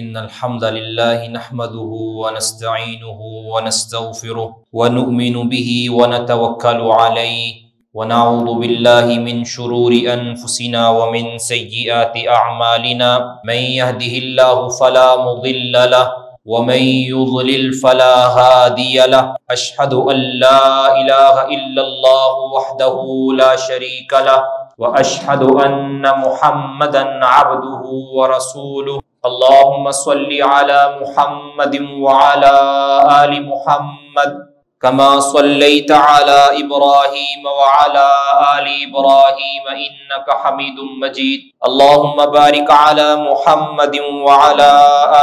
إن الحمد لله نحمده ونستعينه ونستغفره ونؤمن به ونتوكل عليه ونعوذ بالله من شرور أنفسنا ومن سيئات أعمالنا من يهده الله فلا مضل له ومن يضلل فلا هادي له أشهد أن لا إله إلا الله وحده لا شريك له وأشهد أن محمدا عبده ورسوله اللهم صل على محمد وعلى آل محمد كما صليت على إبراهيم وعلى آل إبراهيم إنك حميد مجيد اللهم بارك على محمد وعلى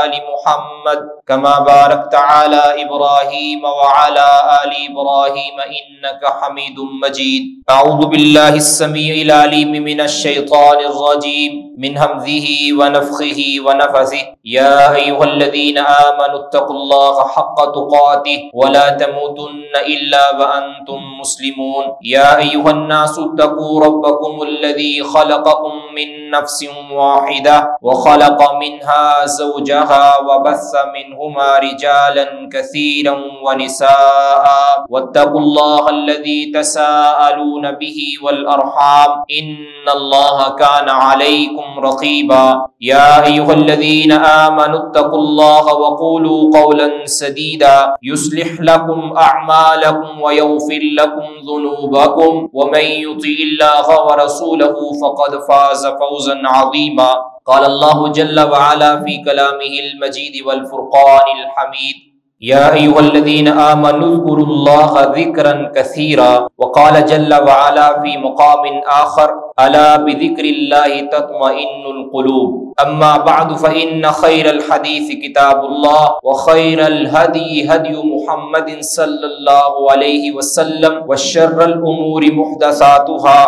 آل محمد كما باركت على إبراهيم وعلى آل إبراهيم إنك حميد مجيد أعوذ بالله السميع العليم من الشيطان الرجيم من همزه ونفخه ونفثه يا أيها الذين آمنوا اتقوا الله حق تقاته ولا تموتن إلا وأنتم مسلمون يا أيها الناس اتقوا ربكم الذي خلقكم من نفس واحدة وخلق منها زوجها وبث منهما رجالا كثيرا ونساء واتقوا الله الذي تساءلون به والأرحام إن الله كان عليكم رقيبا يا أيها الذين آمنوا اتقوا الله وقولوا قولا سديدا يصلح لكم أعمالكم ويغفر لكم ذنوبكم ومن يطع الله ورسوله فقد فاز فوزا عظيما قال الله جل وعلا في كلامه المجيد والفرقان الحميد يا أيها الذين آمنوا اذكروا الله ذكرا كثيرا وقال جل وعلا في مقام آخر ألا بذكر الله تطمئن القلوب أما بعد فإن خير الحديث كتاب الله وخير الهدي هدي محمد صلى الله عليه وسلم وشر الأمور محدثاتها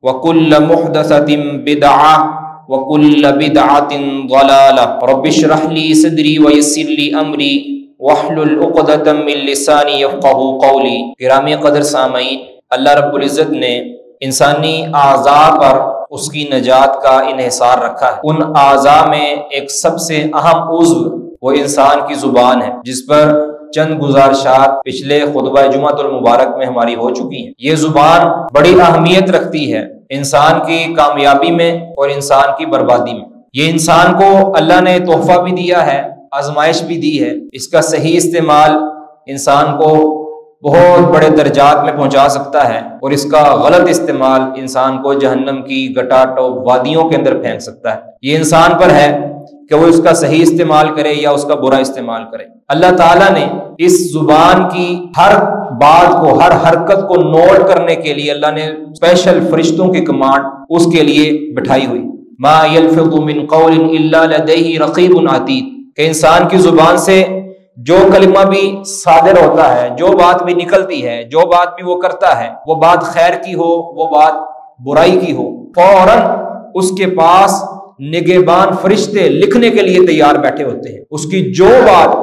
وكل محدثة بدعة وكل بدعة ضلالة رب اشرح لي صدري ويسر لي أمري واحلل عقدۃ من لسانی یفقہوا قولی۔ گرامی قدر سامعین، اللہ رب العزت نے انسانی اعضاء پر اس کی نجات کا انحصار رکھا ہے۔ ان اعضاء میں ایک سب سے اہم عضو وہ انسان کی زبان ہے، جس پر چند گزارشات پچھلے خطبہ جمعۃ المبارک میں ہماری ہو چکی ہیں۔ یہ زبان بڑی اہمیت رکھتی ہے انسان کی کامیابی میں اور انسان کی بربادی میں۔ یہ انسان کو اللہ نے تحفہ بھی دیا ہے، آزمائش بھی دی ہے۔ اس کا صحیح استعمال انسان کو بہت بڑے درجات میں پہنچا سکتا ہے، اور اس کا غلط استعمال انسان کو جہنم کی گٹاٹوپ وادیوں کے اندر پھینک سکتا ہے۔ یہ انسان پر ہے کہ وہ اس کا صحیح استعمال کرے یا اس کا برا استعمال کرے۔ اللہ تعالیٰ نے اس زبان کی ہر بات کو، ہر حرکت کو نوٹ کرنے کے لیے اللہ نے اسپیشل فرشتوں کی کمانڈ اس کے لیے بٹھائی ہوئی۔ ما یلفظ من قول الا لدیہ رقیب عتید، کہ انسان کی زبان سے جو کلمہ بھی صادر ہوتا ہے، جو بات بھی نکلتی ہے، جو بات بھی وہ کرتا ہے، وہ بات خیر کی ہو، وہ بات برائی کی ہو، فوراً اس کے پاس نگہبان فرشتے لکھنے کے لیے تیار بیٹھے ہوتے ہیں۔ اس کی جو بات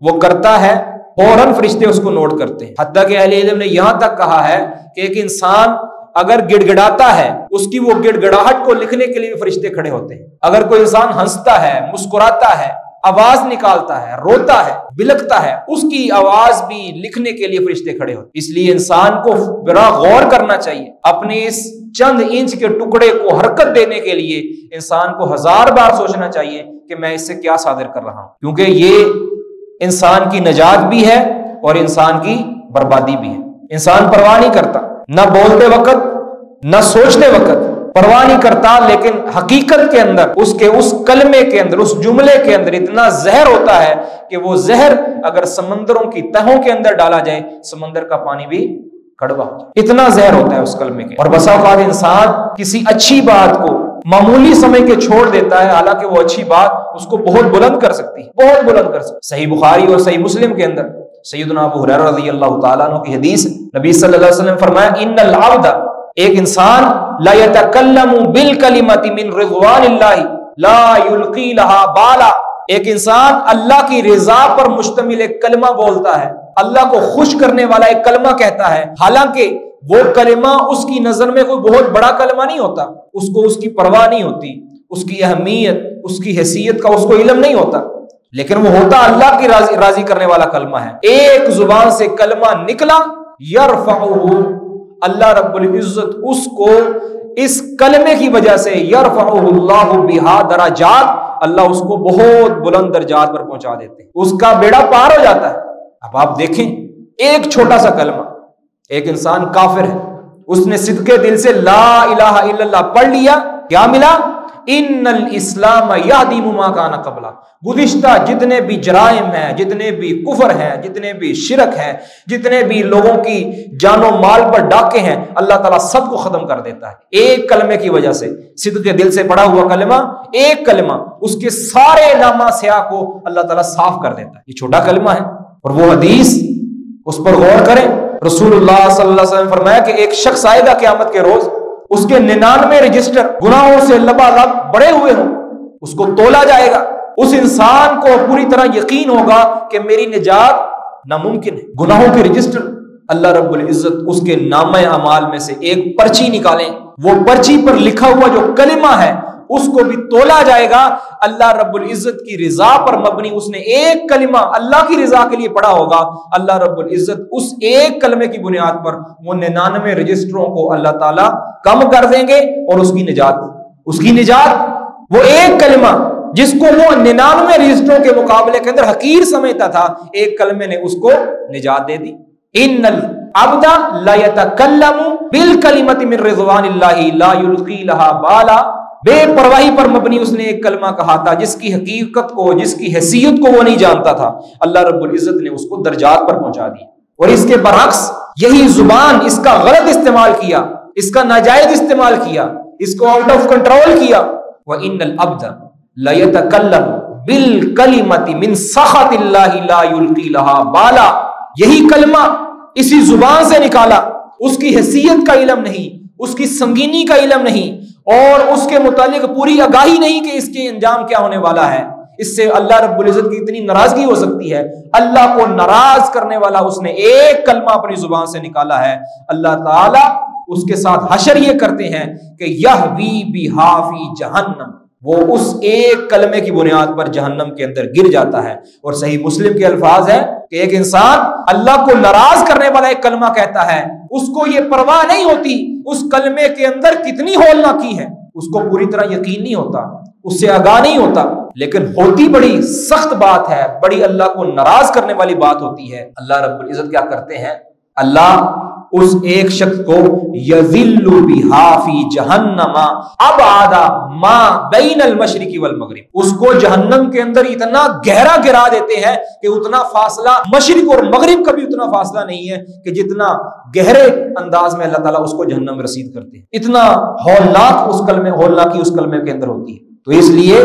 وہ کرتا ہے فوراً فرشتے اس کو نوٹ کرتے ہیں۔ حتیٰ کہ اہل علم نے یہاں تک کہا ہے کہ ایک انسان اگر گڑگڑاتا ہے، اس کی وہ گڑگڑاہٹ کو لکھنے کے لیے فرشتے کھڑے ہوتے ہیں۔ اگر کوئی انسان ہنستا ہے، مسکراتا ہے، آواز نکالتا ہے، روتا ہے، بلکتا ہے، اس کی آواز بھی لکھنے کے لیے فرشتے کھڑے ہوتے ہیں۔ اس لیے انسان کو بڑا غور کرنا چاہیے، اپنے اس چند انچ کے ٹکڑے کو حرکت دینے کے لیے انسان کو 1000 بار سوچنا چاہیے کہ میں اس سے کیا صادر کر رہا ہوں، کیونکہ یہ انسان کی نجات بھی ہے اور انسان کی بربادی بھی ہے۔ انسان پرواہ نہیں کرتا، نہ بولتے وقت نہ سوچتے وقت پرواہ نہیں کرتا، لیکن حقیقت کے اندر اس کلمے کے اندر، اس جملے کے اندر اتنا زہر ہوتا ہے کہ وہ زہر اگر سمندروں کی تہوں کے اندر ڈالا جائے، سمندر کا پانی بھی کڑوا ہو جائے، اتنا زہر ہوتا ہے اس کلمے کے۔ اور بسا اوقات انسان کسی اچھی بات کو معمولی سمجھ کے چھوڑ دیتا ہے، حالانکہ وہ اچھی بات اس کو بہت بلند کر سکتی ہے، بہت بلند کر سکتی ہے۔ صحیح بخاری اور صحیح مسلم کے اندر سیدنا ابو ہریرہ رضی اللہ تعالیٰ عنہ کی حدیث ہے، نبی صلی اللہ علیہ وسلم فرمایا ان العبد، ایک انسان لا یتکلم بالکلمۃ من رضوان اللہ لا یلقی لہا بالا، ایک انسان اللہ کی رضا پر مشتمل ایک کلمہ بولتا ہے، اللہ کو خوش کرنے والا ایک کلمہ کہتا ہے، حالانکہ وہ کلمہ اس کی نظر میں کوئی بہت بڑا کلمہ نہیں ہوتا، اس کو اس کی پرواہ نہیں ہوتی، اس کی اہمیت اس کی حیثیت کا اس کو علم نہیں ہوتا، لیکن وہ ہوتا اللہ کی راضی کرنے والا کلمہ ہے۔ ایک زبان سے کلمہ نکلا، یرفعہ، اللہ رب العزت اس کو اس کلمے کی وجہ سے، یرفعہ اللہ بہا درجات، اللہ اس کو بہت بلند درجات پر پہنچا دیتے ہیں، اس کا بیڑا پار ہو جاتا ہے۔ اب آپ دیکھیں، ایک چھوٹا سا کلمہ، ایک انسان کافر ہے، اس نے صدقے دل سے لا الہ الا اللہ پڑھ لیا، کیا ملا؟ ان الاسلام یہدم ما کان قبلہ، گزشتہ جتنے بھی جرائم ہیں، جتنے بھی کفر ہیں، جتنے بھی شرک ہیں، جتنے بھی لوگوں کی جان و مال پر ڈاکے ہیں، اللہ تعالیٰ سب کو ختم کر دیتا ہے ایک کلمے کی وجہ سے۔ صدق دل سے پڑھا ہوا کلمہ، ایک کلمہ، اس کے سارے نامہ سیاہ کو اللہ تعالیٰ صاف کر دیتا ہے۔ یہ چھوٹا کلمہ ہے، اور وہ حدیث اس پر غور کریں، رسول اللہ صلی اللہ علیہ وسلم فرمایا کہ ایک شخص آئے گا قیامت کے روز، اس کے 99 رجسٹر گناہوں سے لبالب بڑے ہوئے ہوں، اس کو تولا جائے گا، اس انسان کو پوری طرح یقین ہوگا کہ میری نجات ناممکن ہے۔ گناہوں کے رجسٹر، اللہ رب العزت اس کے نامہ اعمال میں سے ایک پرچی نکالیں، وہ پرچی پر لکھا ہوا جو کلمہ ہے اس کو بھی تولا جائے گا، اللہ رب العزت کی رضا پر مبنی، اس نے ایک کلمہ اللہ کی رضا کے لیے پڑھا ہوگا، اللہ رب العزت اس ایک کلمے کی بنیاد پر وہ 99 رجسٹروں کو اللہ تعالیٰ کم کر دیں گے، اور اس کی نجات وہ ایک کلمہ جس کو وہ 99 رجسٹروں کے مقابلے کے اندر حقیر سمجھتا تھا، ایک کلمے نے اس کو نجات دے دی۔ ان العبد لا يتكلم بالکلمۃ من رضوان اللہ لا یلقی لها بالا، بے پرواہی پر مبنی اس نے ایک کلمہ کہا تھا جس کی حقیقت کو، جس کی حیثیت کو وہ نہیں جانتا تھا، اللہ رب العزت نے اس کو درجات پر پہنچا دی۔ اور اس کے برعکس یہی زبان، اس کا غلط استعمال کیا، اس کا ناجائز استعمال کیا، اس کو آؤٹ آف کنٹرول کیا۔ وَإِنَّ الْعَبْدَ لَيَتَكَلَّمُ بِالْكَلِمَةِ مِنْ سَخَطِ اللَّهِ لَا يُلْقِي لَهَا بَالًا، یہی کلمہ اسی زبان سے نکالا، اس کی حیثیت کا علم نہیں، اس کی سنگینی کا علم نہیں، اور اس کے متعلق پوری آگاہی نہیں کہ اس کے انجام کیا ہونے والا ہے، اس سے اللہ رب العزت کی اتنی ناراضگی ہو سکتی ہے۔ اللہ کو ناراض کرنے والا اس نے ایک کلمہ اپنی زبان سے نکالا ہے، اللہ تعالیٰ اس کے ساتھ حشر یہ کرتے ہیں کہ یہوی بہا فی جہنم، وہ اس ایک کلمے کی بنیاد پر جہنم کے اندر گر جاتا ہے۔ اور صحیح مسلم کے الفاظ ہے کہ ایک انسان اللہ کو ناراض کرنے والا ایک کلمہ کہتا ہے، اس کو یہ پرواہ نہیں ہوتی اس کلمے کے اندر کتنی ہولناکی ہے، اس کو پوری طرح یقین نہیں ہوتا، اس سے آگاہ نہیں ہوتا، لیکن ہوتی بڑی سخت بات ہے، بڑی اللہ کو ناراض کرنے والی بات ہوتی ہے۔ اللہ رب العزت کیا کرتے ہیں؟ اللہ اس ایک شخص کو یذل بہا فی جہنم ابعد ما بین المشرق والمغرب، اس کو جہنم کے اندر اتنا گہرا گرا دیتے ہیں کہ اتنا فاصلہ مشرق اور مغرب کا بھی اتنا فاصلہ نہیں ہے کہ جتنا گہرے انداز میں اللہ تعالیٰ اس کو جہنم میں رسید کرتے ہیں، اتنا ہولناکی اس کلمے کے اندر ہوتی ہے۔ تو اس لیے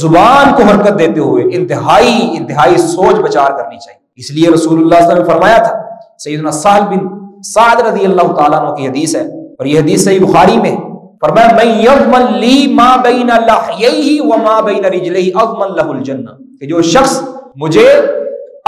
زبان کو حرکت دیتے ہوئے انتہائی سوچ بچار کرنی چاہیے۔ اس لیے رسول اللہ صلی اللہ علیہ وسلم نے فرمایا تھا، سیدنا سہل بن سعد رضی اللہ تعالیٰ عنہ کی حدیث ہے، اور یہ حدیث صحیح بخاری میں، فرمایا من یضمن لی ما بین لحییہ وما بین رجلیہ اضمن لہ الجنہ، کہ جو شخص مجھے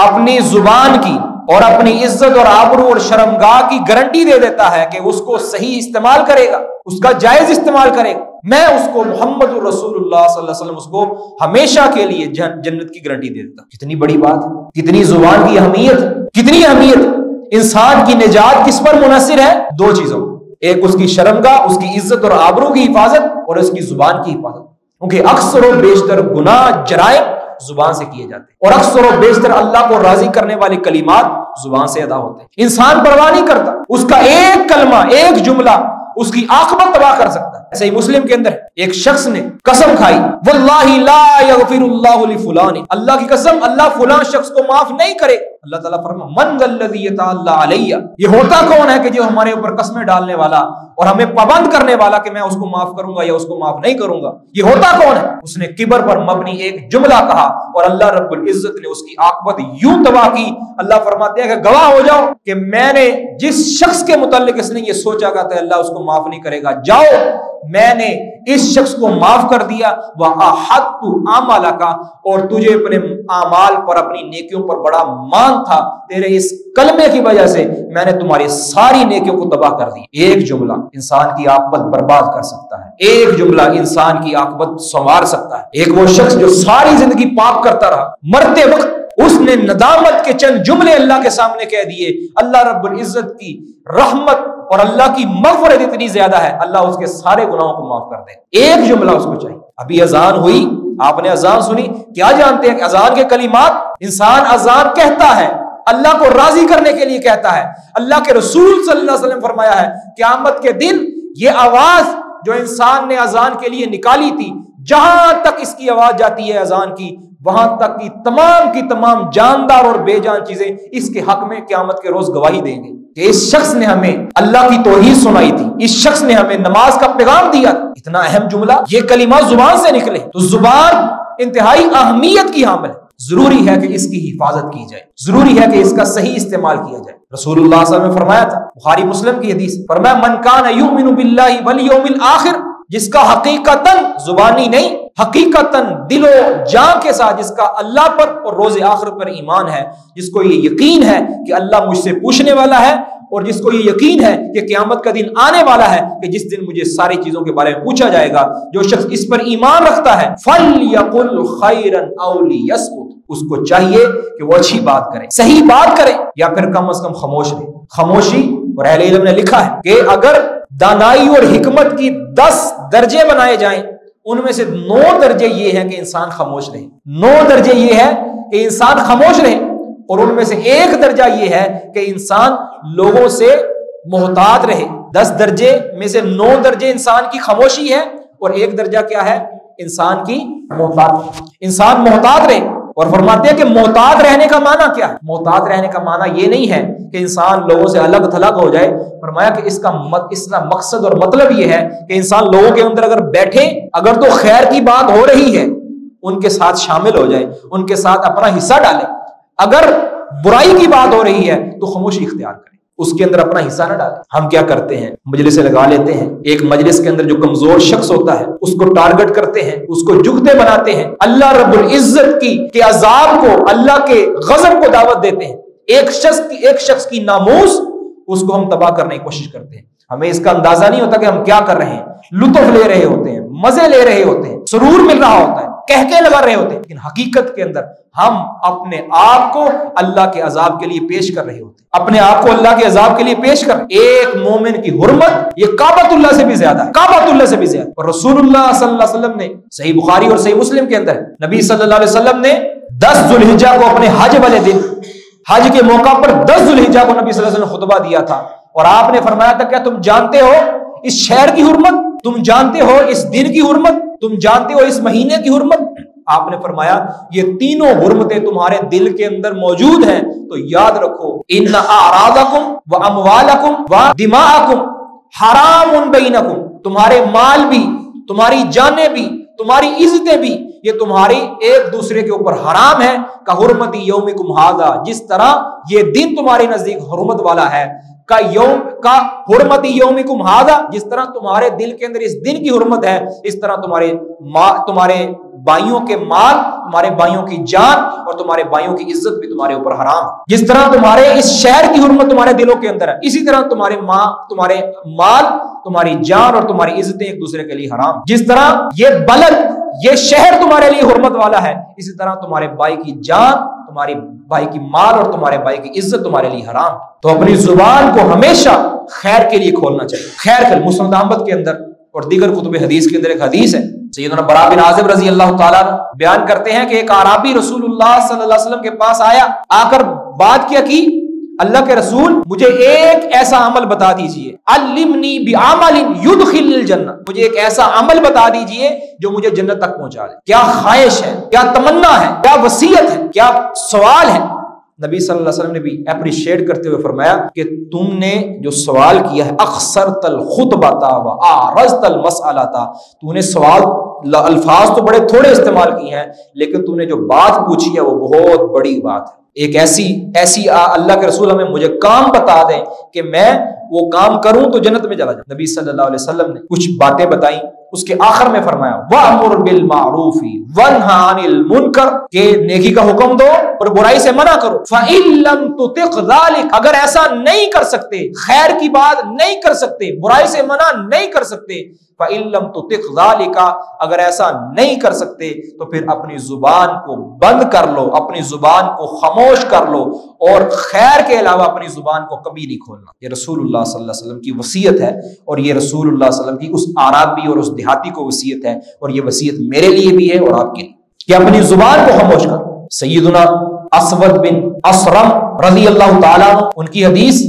اپنی زبان کی اور اپنی عزت اور آبرو اور شرمگاہ کی گارنٹی دے دیتا ہے کہ اس کو صحیح استعمال کرے گا، اس کا جائز استعمال کرے گا، میں اس کو محمد رسول اللہ صلی اللہ علیہ وسلم اس کو ہمیشہ کے لیے جنت کی گارنٹی دے دیتا۔ کتنی بڑی بات ہے، کتنی زبان کی اہمیت، کتنی اہمیت۔ انسان کی نجات کس پر منحصر ہے؟ دو چیزوں، ایک اس کی شرمگاہ، اس کی عزت اور آبرو کی حفاظت، اور اس کی زبان کی حفاظت، کیونکہ اکثر و بیشتر گناہ، جرائم زبان سے کیے جاتے ہیں، اور اکثر و بیشتر اللہ کو راضی کرنے والے کلمات زبان سے ادا ہوتے ہیں۔ انسان پرواہ نہیں کرتا، اس کا ایک کلمہ، ایک جملہ اس کی عاقبت تباہ کر سکتا ہے۔ صحیح مسلم کے اندر ایک شخص نے قسم کھائی، واللہ لا یغفر اللہ لفلان، اللہ کی قسم اللہ فلاں شخص کو معاف نہیں کرے۔ اللہ تعالیٰ فرما من ذا الذی یتعلی علیہ، یہ ہوتا کون ہے کہ جو ہمارے اوپر قسمیں ڈالنے والا اور ہمیں پابند کرنے والا کہ میں اس کو معاف کروں گا یا اس کو معاف نہیں کروں گا، یہ ہوتا کون ہے؟ اس نے کبر پر مبنی ایک جملہ کہا اور اللہ رب العزت نے اس کی عاقبت یوں تباہ کی۔ اللہ فرماتے ہیں کہ گواہ ہو جاؤ کہ میں نے جس شخص کے متعلق اس نے یہ سوچا کہ اللہ اس کو معاف نہیں کرے گا، جاؤ میں نے اس شخص کو معاف کر دیا، وَأَحَطْتُ عَمَلَكَ، اور تجھے اپنے اعمال پر، اپنی نیکیوں پر بڑا مان تھا، تیرے اس کلمے کی وجہ سے میں نے تمہاری ساری نیکیوں کو تباہ کر دی۔ ایک جملہ انسان کی عاقبت برباد کر سکتا ہے، ایک جملہ انسان کی عاقبت سنوار سکتا ہے۔ ایک وہ شخص جو ساری زندگی پاپ کرتا رہا، مرتے وقت اس نے ندامت کے چند جملے اللہ کے سامنے کہہ دیے، اللہ رب العزت کی رحمت اور اللہ کی مغفرت اتنی زیادہ ہے، اللہ اس کے سارے گناہوں کو معاف کر دے۔ ایک جملہ اس کو چاہیے۔ ابھی اذان ہوئی، آپ نے اذان سنی، کیا جانتے ہیں کہ اذان کے کلمات، انسان اذان کہتا ہے اللہ کو راضی کرنے کے لیے کہتا ہے۔ اللہ کے رسول صلی اللہ علیہ وسلم فرمایا ہے قیامت کے دن یہ آواز جو انسان نے اذان کے لیے نکالی تھی، جہاں تک اس کی آواز جاتی ہے اذان کی، وہاں تک کی تمام جاندار اور بے جان چیزیں اس کے حق میں قیامت کے روز گواہی دیں گے کہ اس شخص نے ہمیں اللہ کی توحید سنائی تھی، اس شخص نے ہمیں نماز کا پیغام دیا تھا۔ اتنا اہم جملہ، یہ کلمات زبان سے نکلے تو زبان انتہائی اہمیت کی حامل ہے۔ ضروری ہے کہ اس کی حفاظت کی جائے، ضروری ہے کہ اس کا صحیح استعمال کیا جائے۔ رسول اللہ صلی اللہ علیہ وسلم نے فرمایا تھا، بخاری مسلم کی حدیث، فرمایا من کان یؤمن باللہ والیوم الآخر، جس کا حقیقتاً زبانی نہیں، حقیقتاً دل و جان کے ساتھ جس کا اللہ پر اور روز آخر پر ایمان ہے، جس کو یہ یقین ہے کہ اللہ مجھ سے پوچھنے والا ہے، اور جس کو یہ یقین ہے کہ قیامت کا دن آنے والا ہے کہ جس دن مجھے ساری چیزوں کے بارے میں پوچھا جائے گا، جو شخص اس پر ایمان رکھتا ہے فَلْيَقُلْ خَيْرًا أَوْ لِيَصْمُتْ، اس کو چاہیے کہ وہ اچھی بات کرے، صحیح بات کرے، یا پھر کم از کم خاموش رہے۔ خاموشی، اور اہل علم نے لکھا ہے کہ اگر دانائی اور حکمت کی 10 درجے بنائے جائیں، ان میں سے 9 درجے یہ ہیں کہ انسان خاموش رہے، 9 درجے یہ ہے کہ انسان خاموش رہے، اور ان میں سے 1 درجہ یہ ہے کہ انسان لوگوں سے محتاط رہے۔ 10 درجے میں سے 9 درجے انسان کی خاموشی ہے، اور 1 درجہ کیا ہے؟ انسان کی محتاط، انسان محتاط رہے۔ اور فرماتے ہیں کہ محتاط رہنے کا معنی کیا ہے؟ محتاط رہنے کا معنی یہ نہیں ہے کہ انسان لوگوں سے الگ تھلگ ہو جائے۔ فرمایا کہ اس کا مقصد اور مطلب یہ ہے کہ انسان لوگوں کے اندر اگر بیٹھے، اگر تو خیر کی بات ہو رہی ہے ان کے ساتھ شامل ہو جائے، ان کے ساتھ اپنا حصہ ڈالے، اگر برائی کی بات ہو رہی ہے تو خاموشی اختیار کرے، اس کے اندر اپنا حصہ نہ ڈالے۔ ہم کیا کرتے ہیں؟ مجلس لگا لیتے ہیں، ایک مجلس کے اندر جو کمزور شخص ہوتا ہے اس کو ٹارگٹ کرتے ہیں، اس کو جھکتے بناتے ہیں، اللہ رب العزت کی عذاب کو، اللہ کے غضب کو دعوت دیتے ہیں، ایک شخص کی ناموس، اس کو ہم تباہ کرنے کی کوشش کرتے ہیں۔ ہمیں اس کا اندازہ نہیں ہوتا کہ ہم کیا کر رہے ہیں، لطف لے رہے ہوتے ہیں، مزے لے رہے ہوتے ہیں، سرور مل رہا ہوتا ہے، کہکے لگا رہے ہوتے ہیں، لیکن حقیقت کے اندر ہم اپنے آپ کو اللہ کے عذاب کے لیے پیش کر رہے ہوتے ہیں، اپنے آپ کو اللہ کے عذاب کے لیے پیش کر رہے ہیں۔ ایک مومن کی حرمت یہ کعبۃ اللہ سے بھی زیادہ ہے، کعبۃ اللہ سے بھی زیادہ۔ اور رسول اللہ صلی اللہ علیہ وسلم نے صحیح بخاری اور صحیح مسلم کے اندر نبی صلی اللہ علیہ وسلم نے 10 ذو الحجہ کو اپنے حج والے دن، حج کے موقع پر 10 ذو الحجہ کو نبی صلی اللہ علیہ وسلم نے خطبہ دیا تھا، اور آپ نے فرمایا تھا کیا تم جانتے ہو اس شہر کی حرمت، تم جانتے ہو اس دن کی حرمت، تم جانتے ہو اس مہینے کی حرمت؟ آپ نے فرمایا یہ تینوں حرمتیں تمہارے دل کے اندر موجود ہیں، تو یاد رکھو ان اعراضکم واموالکم ودماءکم حرام بینکم، تمہارے مال بھی، تمہاری جانیں بھی، تمہاری عزتیں بھی، یہ تمہاری ایک دوسرے کے اوپر حرام ہے، کا حرمت یومکم ھذا، جس طرح یہ دن تمہارے نزدیک حرمت والا ہے، کا حرمت یومکم ھذا، جس طرح تمہارے دل کے اندر اس دن کی حرمت ہے، اس طرح تمہارے بھائیوں کے مال، تمہارے بھائیوں کی جان اور تمہارے بھائیوں کی عزت بھی تمہارے اوپر حرام ہے۔ جس طرح تمہارے اس شہر کی حرمت تمہارے دلوں کے اندر ہے، اسی طرح تمہارے مال، تمہاری جان اور تمہاری عزتیں ایک دوسرے کے لیے حرام۔ جس طرح یہ بلد، یہ شہر تمہارے لیے حرمت والا ہے، اسی طرح تمہارے بھائی کی جان، تمہارے بھائی کی مال اور تمہارے بھائی کی عزت تمہارے لیے حرام۔ تو اپنی زبان کو ہمیشہ خیر کے لیے کھولنا چاہیے۔ خیر کے مسند احمد کے اندر اور دیگر کتب حدیث کے اندر ایک حدیث ہے، سیدنا براء بن عازب رضی اللہ تعالیٰ بیان کرتے ہیں کہ ایک اعرابی رسول اللہ صلی اللہ علیہ وسلم کے پاس آیا، آ کر بات کیا کی، اللہ کے رسول مجھے ایک ایسا عمل بتا دیجئے، علمنی بعمل یدخل الجنہ، مجھے ایک ایسا عمل بتا دیجئے جو مجھے جنت تک پہنچا دے۔ کیا خواہش ہے، کیا تمنا ہے، کیا وصیت ہے، کیا سوال ہے؟ نبی صلی اللہ علیہ وسلم نے بھی اپریشیٹ کرتے ہوئے فرمایا کہ تم نے جو سوال کیا ہے، اخسرت الخطبۃ واعرضت المسألۃ، تو نے سوال الفاظ تو بڑے تھوڑے استعمال کیے ہیں، لیکن تو نے جو بات پوچھی ہے وہ بہت بڑی بات ہے، ایک ایسی اللہ کے رسول ہمیں مجھے کام بتا دیں کہ میں وہ کام کروں تو جنت میں چلا جاؤں۔ نبی صلی اللہ علیہ وسلم نے کچھ باتیں بتائیں، اس کے آخر میں فرمایا وَأْمُرْ بِالْمَعْرُوفِ وَانْهَ عَنِ الْمُنْكَرِ، کہ نیکی کا حکم دو اور برائی سے منع کرو۔ فَإِن لَّمْ تُطِعْ ذَلِكَ، اگر ایسا نہیں کر سکتے، خیر کی بات نہیں کر سکتے، برائی سے منع نہیں کر سکتے، فَإِن لَّمْ تُطِعْ ذَلِكَ، اگر ایسا نہیں کر سکتے تو پھر اپنی زبان کو بند کر لو، اپنی زبان کو خاموش کر لو، اور خیر کے علاوہ اپنی زبان کو کبھی نہیں کھولنا۔ یہ رسول اللہ صلی اللہ علیہ وسلم کی وصیت ہے، اور یہ رسول اللہ صلی اللہ علیہ وسلم کی اس عربی اور اس دیہاتی کو وصیت ہے، اور یہ وصیت میرے لیے بھی ہے اور آپ کے لیے، کہ اپنی زبان کو خاموش کرو۔ سیدنا اسود بن اسرم رضی اللہ تعالیٰ عنہ، ان کی حدیث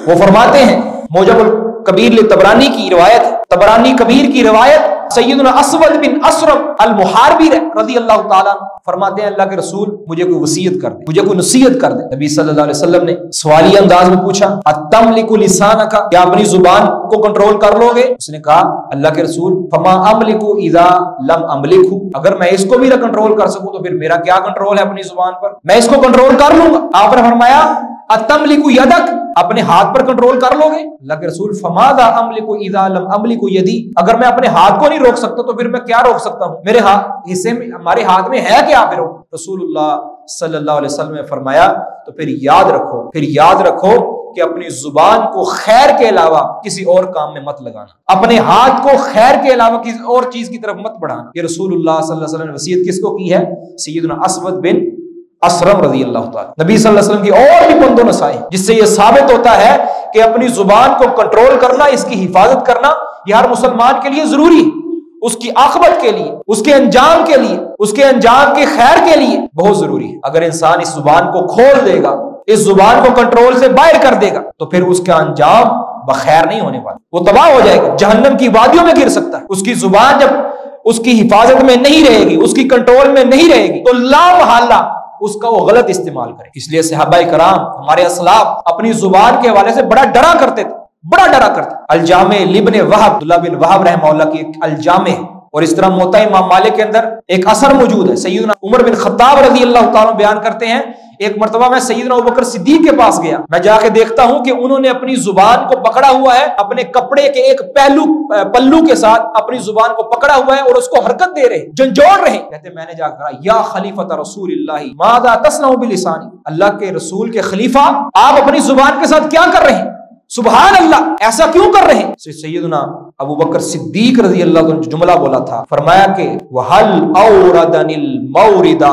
وہ فرماتے ہیں، موجب الکبیر لطبرانی کی روایت، طبرانی کبیر کی روایت، سیدنا اسود بن اسرم المحاربی رضی اللہ تعالیٰ عنہ فرماتے ہیں اللہ کے رسول مجھے کوئی وصیت کر دے، مجھے کوئی نصیحت کر دے۔ نبی صلی اللہ علیہ وسلم نے سوالی انداز میں پوچھا اتملک لسانک، کیا اپنی زبان کو کنٹرول کر لو گے؟ اس نے کہا اللہ کے رسول فما املک اذا لم املک، اگر میں اس کو بھی نہ کنٹرول کر سکوں تو پھر میرا کیا کنٹرول ہے اپنی زبان پر، میں اس کو کنٹرول کر لوں گا۔ آپ نے فرمایا اتملک یدک، اپنے ہاتھ پر کنٹرول کر لو گے؟ اللہ کے رسول فماذا املک اذا لم املک یدی، اگر میں اپنے ہاتھ کو نہیں روک سکتا تو پھر میں کیا روک سکتا ہوں، میرے حصے میں ہمارے ہاتھ میں ہے کیا پھر؟ رسول اللہ صلی اللہ علیہ وسلم نے فرمایا تو پھر یاد رکھو کہ اپنی زبان کو خیر کے علاوہ کسی اور کام میں مت لگانا، اپنے ہاتھ کو خیر کے علاوہ کسی اور چیز کی طرف مت بڑھانا۔ یہ رسول اللہ صلی اللہ علیہ وسلم نے وصیت کس کو کی ہے؟ سیدنا اسود بن اسرم رضی اللہ تعالی۔ نبی صلی اللہ علیہ وسلم کی اور بھی بند و نصائح، جس سے یہ ثابت ہوتا ہے کہ اپنی زبان کو کنٹرول کرنا، اس کی حفاظت کرنا یہ ہر مسلمان کے لیے ضروری ہے، اس کی عاقبت کے لیے، اس کے انجام کے لیے، اس کے انجام کے خیر کے لیے بہت ضروری ہے۔ اگر انسان اس زبان کو کھول دے گا، اس زبان کو کنٹرول سے باہر کر دے گا تو پھر اس کا انجام بخیر نہیں ہونے والا، وہ تباہ ہو جائے گا، جہنم کی وادیوں میں گر سکتا ہے۔ اس کی زبان جب اس کی حفاظت میں نہیں رہے گی، اس کی کنٹرول میں نہیں رہے گی تو لا محالہ اس کا وہ غلط استعمال کرے۔ اس لیے صحابہ کرام، ہمارے اسلاف اپنی زبان کے حوالے سے بڑا ڈرا کرتے تھے، بڑا ڈرا کرتے۔ الجامع لابن وہب، عبداللہ بن وہب رحمہ اللہ کی ایک الجامع ہے، اور اس طرح موطا امام مالک کے اندر ایک اثر موجود ہے۔ سیدنا عمر بن خطاب رضی اللہ تعالیٰ بیان کرتے ہیں ایک مرتبہ میں سیدنا ابوبکر صدیق کے پاس گیا، میں جا کے دیکھتا ہوں کہ انہوں نے اپنی زبان کو پکڑا ہوا ہے، اپنے کپڑے کے ایک پلو کے ساتھ اپنی زبان کو پکڑا ہوا ہے اور اس کو حرکت دے رہے، جھنجھوڑ رہے۔ کہتے میں نے جا کر کہا یا خلیفۃ رسول اللہ ماذا تصنع بلسانی، اللہ کے رسول کے خلیفہ آپ اپنی زبان کے ساتھ کیا کر رہے ہیں؟ سبحان اللہ، ایسا کیوں کر رہے ہیں؟ سیدنا ابوبکر صدیق رضی اللہ عنہ جملہ بولا تھا، فرمایا کہ وَهَلْ أَوْرَدَنِ الْمَوْرِدَ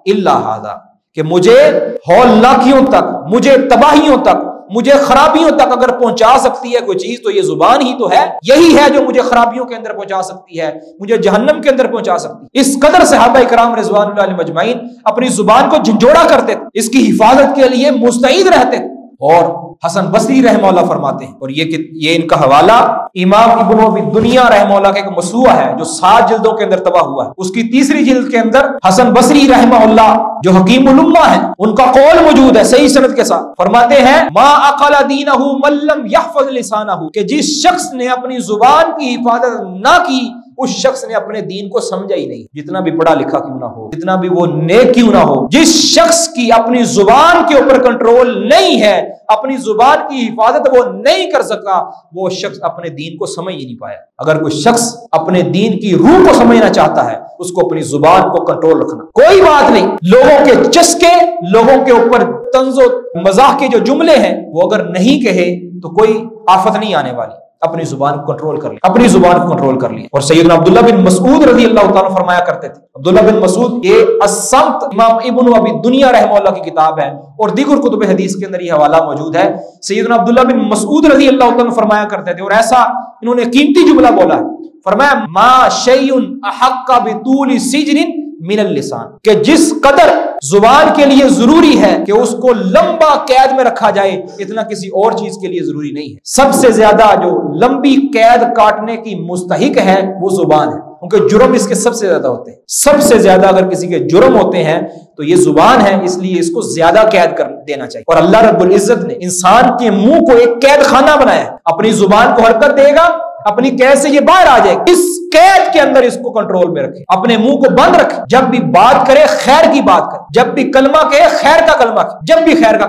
إِلَّا هَذَا، کہ مجھے ہولناکیوں تک، مجھے تباہیوں تک، مجھے خرابیوں تک اگر پہنچا سکتی ہے کوئی چیز تو یہ زبان ہی تو ہے، یہی ہے جو مجھے خرابیوں کے اندر پہنچا سکتی ہے، مجھے جہنم کے اندر پہنچا سکتی ہے۔ اس قدر صحابہ کرام رضوان اللہ علیہم اجمعین اپنی زبان کو جھنجھوڑا کرتے تھے، اس کی حفاظت کے لیے مستعد رہتے تھے۔ اور حسن بصری رحمہ اللہ فرماتے ہیں، اور یہ ان کا حوالہ امام ابن ابی دنیا رحمہ اللہ کا ایک مسوہ ہے جو 7 جلدوں کے اندر تباہ ہوا ہے، اس کی 3ری جلد کے اندر حسن بصری رحمہ اللہ جو حکیم الامہ ہے ان کا قول موجود ہے صحیح سند کے ساتھ، فرماتے ہیں ما عقل دینہ من لم یحفظ لسانہ، کہ جس شخص نے اپنی زبان کی حفاظت نہ کی اس شخص نے اپنے دین کو سمجھا ہی نہیں، جتنا بھی پڑھا لکھا کیوں نہ ہو، جتنا بھی وہ نیک کیوں نہ ہو۔ جس شخص کی اپنی زبان کے اوپر کنٹرول نہیں ہے، اپنی زبان کی حفاظت وہ نہیں کر سکا، وہ شخص اپنے دین کو سمجھ ہی نہیں پایا۔ اگر کوئی شخص اپنے دین کی روح کو سمجھنا چاہتا ہے اس کو اپنی زبان کو کنٹرول رکھنا، کوئی بات نہیں، لوگوں کے چسکے، لوگوں کے اوپر طنز و مزاح کے جو جملے ہیں وہ اگر نہیں کہے تو کوئی آفت نہیں آنے والی، اپنی زبان کو کنٹرول کر لی، اپنی زبان کو کنٹرول کر لی۔ اور سیدنا عبداللہ بن مسعود رضی اللہ تعالیٰ فرمایا کرتے تھے، عبداللہ بن مسعود یہ الصمت امام ابن ابی دنیا رحمہ اللہ کی کتاب ہے اور دیگر کتب حدیث کے اندر یہ حوالہ موجود ہے۔ سیدنا عبداللہ بن مسعود رضی اللہ تعالیٰ فرمایا کرتے تھے، اور ایسا انہوں نے قیمتی جملہ بولا ہے، فرمایا ما شیء احق بطول سجن من اللسان، کہ جس قدر زبان کے لیے ضروری ہے کہ اس کو لمبا قید میں رکھا جائے اتنا کسی اور چیز کے لیے ضروری نہیں ہے۔ سب سے زیادہ جو لمبی قید کاٹنے کی مستحق ہے وہ زبان ہے، کیونکہ جرم اس کے سب سے زیادہ ہوتے ہیں، سب سے زیادہ اگر کسی کے جرم ہوتے ہیں تو یہ زبان ہے، اس لیے اس کو زیادہ قید کر دینا چاہیے۔ اور اللہ رب العزت نے انسان کے منہ کو ایک قید خانہ بنایا ہے، اپنی زبان کو حرکت دے گا اپنی قید سے یہ باہر آ جائے، اس قید کے اندر اس کو کنٹرول میں رکھے، اپنے منہ کو بند رکھے، جب بھی بات کرے خیر کی بات کرے، جب بھی کلمہ کہے خیر کا کلمہ کہے، جب بھی خیر کا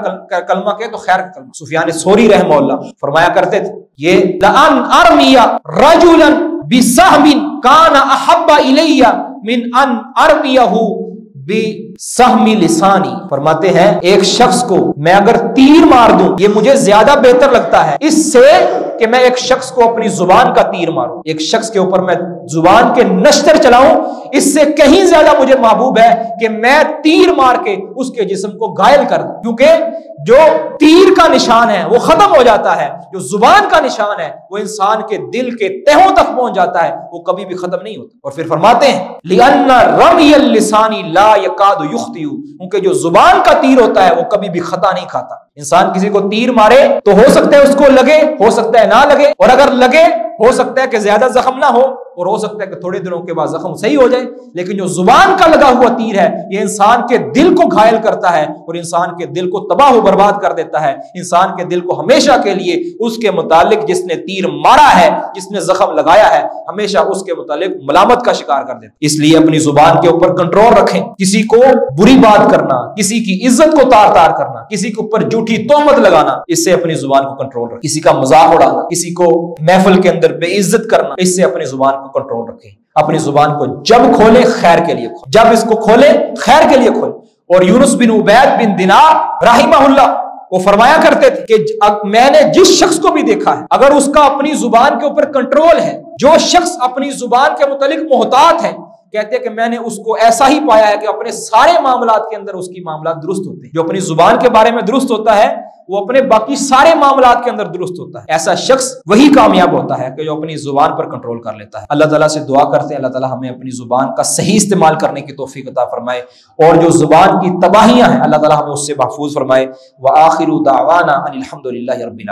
کلمہ کہے تو خیر کا کلمہ۔ سفیان ثوری رحمہ اللہ فرمایا کرتے تھے یہ لَأَنْ أَرْمِيَ رَجُلًا بِسَهْمٍ كَانَ أَحَبَّ إِلَيَّ مِنْ أَنْ أَرْمِيَهُ بِسَهْمِ لِسَانِي، فرماتے ہیں ایک شخص کو میں اگر تیر مار دوں یہ مجھے زیادہ بہتر لگتا ہے اس سے کہ میں ایک شخص کو اپنی زبان کا تیر ماروں، ایک شخص کے اوپر میں زبان کے نشتر چلاؤں، اس سے کہیں زیادہ مجھے محبوب ہے کہ میں تیر مار کے اس کے جسم کو گھائل کر دوں، کیونکہ جو تیر کا نشان ہے وہ ختم ہو جاتا ہے، جو زبان کا نشان ہے وہ انسان کے دل کے تہوں تک پہنچ جاتا ہے، وہ کبھی بھی ختم نہیں ہوتا۔ اور پھر فرماتے ہیں لِأَنَّ رَمْيَ اللِّسَانِ لَا يَكَادُ يُخْطِئُ، کیونکہ جو زبان کا تیر ہوتا ہے وہ کبھی بھی خطا نہیں کھاتا۔ انسان کسی کو تیر مارے تو ہو سکتا ہے اس کو لگے، ہو سکتا ہے نہ لگے، اور اگر لگے ہو سکتا ہے کہ زیادہ زخم نہ ہو، اور ہو سکتا ہے کہ تھوڑے دنوں کے بعد زخم صحیح ہو جائے، لیکن جو زبان کا لگا ہوا تیر ہے یہ انسان کے دل کو گھائل کرتا ہے اور انسان کے دل کو تباہ و برباد کر دیتا ہے، انسان کے دل کو ہمیشہ کے لیے اس کے متعلق جس نے تیر مارا ہے، جس نے زخم لگایا ہے، ہمیشہ اس کے متعلق ملامت کا شکار کر دیتا ہے۔ اس لیے اپنی زبان کے اوپر کنٹرول رکھیں، کسی کو بری بات کرنا، کسی کی عزت کو تار تار کرنا، کسی کے اوپر جھوٹی تہمت لگانا، اس سے اپنی زبان کو کنٹرول رکھیں، کسی کا مذاق اڑانا، کسی کو محفل کے اندر بے عزت کرنا، اس سے اپنی زبان کو کنٹرول رکھیں۔ اپنی زبان کو جب کھولے خیر کے لیے کھولے، جب اس کو کھولے خیر کے لیے کھولے۔ اور یونس بن عبید بن دینار رحمہ اللہ وہ فرمایا کرتے تھے کہ میں نے جس شخص کو بھی دیکھا ہے اگر اس کا اپنی زبان کے اوپر کنٹرول ہے، جو شخص اپنی زبان کے متعلق محتاط ہے، کہتے ہیں کہ میں نے اس کو ایسا ہی پایا ہے کہ اپنے سارے معاملات کے اندر اس کی معاملات درست ہوتے ہیں۔ جو اپنی زبان کے بارے میں درست ہوتا ہے وہ اپنے باقی سارے معاملات کے اندر درست ہوتا ہے۔ ایسا شخص وہی کامیاب ہوتا ہے کہ جو اپنی زبان پر کنٹرول کر لیتا ہے۔ اللہ تعالیٰ سے دعا کرتے ہیں اللہ تعالیٰ ہمیں اپنی زبان کا صحیح استعمال کرنے کی توفیق عطا فرمائے، اور جو زبان کی تباہیاں ہیں اللہ تعالیٰ ہمیں اس سے محفوظ فرمائے۔ وآخر دعوانا ان الحمد للہ رب العالمین۔